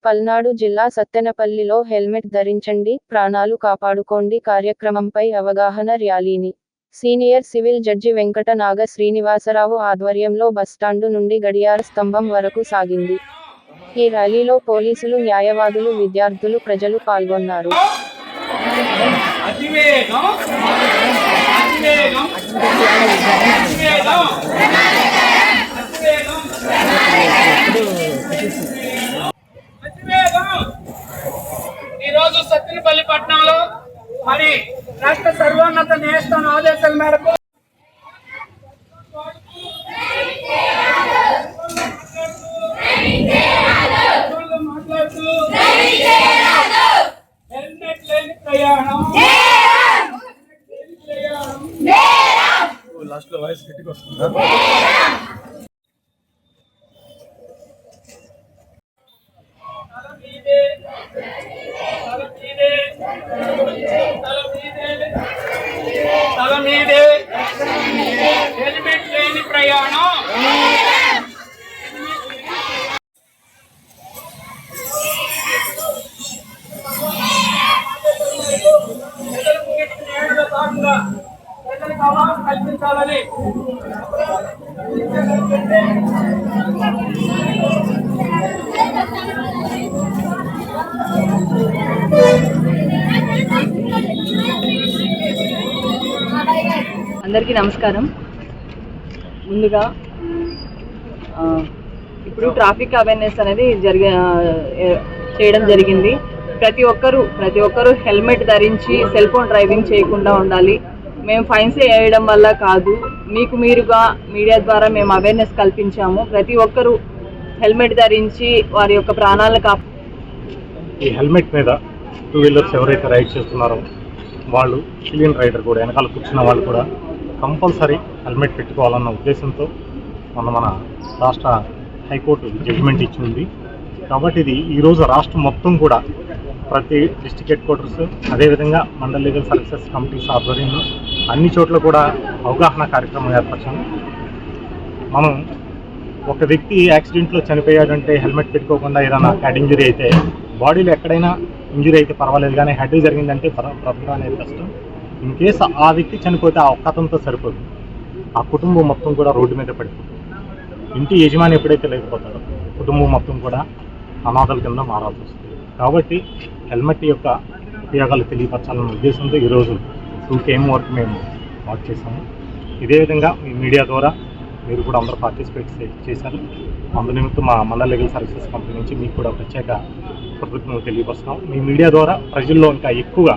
పల్నాడు జిల్లా సత్తెనపల్లిలో హెల్మెట్ ధరించండి, ప్రాణాలు కాపాడుకోండి కార్యక్రమంపై అవగాహన ర్యాలీని సీనియర్ సివిల్ జడ్జి వెంకట నాగ శ్రీనివాసరావు ఆధ్వర్యంలో బస్టాండు నుండి గడియార స్తంభం వరకు సాగింది. ఈ ర్యాలీలో పోలీసులు, న్యాయవాదులు, విద్యార్థులు, ప్రజలు పాల్గొన్నారు. ఈరోజు సత్తెనపల్లి పట్టణంలో మరి రాష్ట్ర సర్వోన్నత న్యాయస్థానం ఆదేశాల మేరకు మాట్లాడుతూ హెల్మెట్ లేని ప్రయాణం లాస్ట్ లో వాయిస్ గట్టిగా వస్తుంది. తల మీదే హెల్మెట్ లేని ప్రయాణం ప్రజలకు అవగాహన కల్పించాలని అందరికీ నమస్కారం. ముందుగా ఇప్పుడు ట్రాఫిక్ అవేర్నెస్ అనేది చేయడం జరిగింది. ప్రతి ఒక్కరూ హెల్మెట్ ధరించి సెల్ ఫోన్ డ్రైవింగ్ చేయకుండా ఉండాలి. మేము ఫైన్స్ వేయడం వల్ల కాదు, మీకు మీరుగా మీడియా ద్వారా మేము అవేర్నెస్ కల్పించాము. ప్రతి ఒక్కరూ హెల్మెట్ ధరించి వారి యొక్క ప్రాణాలను ఈ హెల్మెట్ మీద టూ వీలర్స్ ఎవరైతే రైడ్ చేస్తున్నారో వాళ్ళు, చిలియన్ రైడర్ కూడా, వెనకాల కూర్చున్న వాళ్ళు కూడా కంపల్సరీ హెల్మెట్ పెట్టుకోవాలన్న ఉద్దేశంతో మన రాష్ట్ర హైకోర్టు జడ్జిమెంట్ ఇచ్చింది. కాబట్టి ఇది ఈరోజు రాష్ట్రం మొత్తం కూడా ప్రతి డిస్ట్రిక్ట్ హెడ్ క్వార్టర్స్, అదేవిధంగా మండల్ లీగల్ సర్వీసెస్ కమిటీస్ ఆధ్వర్యంలో అన్ని చోట్ల కూడా అవగాహన కార్యక్రమం ఏర్పరిచాము. మనం ఒక వ్యక్తి యాక్సిడెంట్లో చనిపోయాడంటే హెల్మెట్ పెట్టుకోకుండా ఏదైనా హెడ్ ఇంజరీ అయితే, బాడీలో ఎక్కడైనా ఇంజరీ అయితే పర్వాలేదు, కానీ హెడ్ జరిగిందంటే బ్రతకడం అనేది కష్టం. ఇన్ కేసు ఆ వ్యక్తి చనిపోతే ఆ ఒక్కతంతో సరిపోదు, ఆ కుటుంబం మొత్తం కూడా రోడ్డు మీద పడిపోతుంది. ఇంటి యజమాని ఎప్పుడైతే లేకపోతాడో కుటుంబం మొత్తం కూడా అనాథల కింద మారాల్సి వస్తుంది. కాబట్టి హెల్మెట్ యొక్క ఉపయోగాలు తెలియపరచాలన్న ఉద్దేశంతో ఈరోజు 2 km వరకు మేము వాక్ చేసాము. ఇదే విధంగా మీ మీడియా ద్వారా మీరు కూడా అందరూ పార్టిసిపేట్ చేశారు. అందు నిమిత్తం మా మండల్ లీగల్ సర్వీసెస్ కంపెనీ నుంచి మీకు కూడా ప్రత్యేక కృతజ్ఞతలు తెలియపరుస్తున్నాం. మీ మీడియా ద్వారా ప్రజల్లో ఇంకా ఎక్కువగా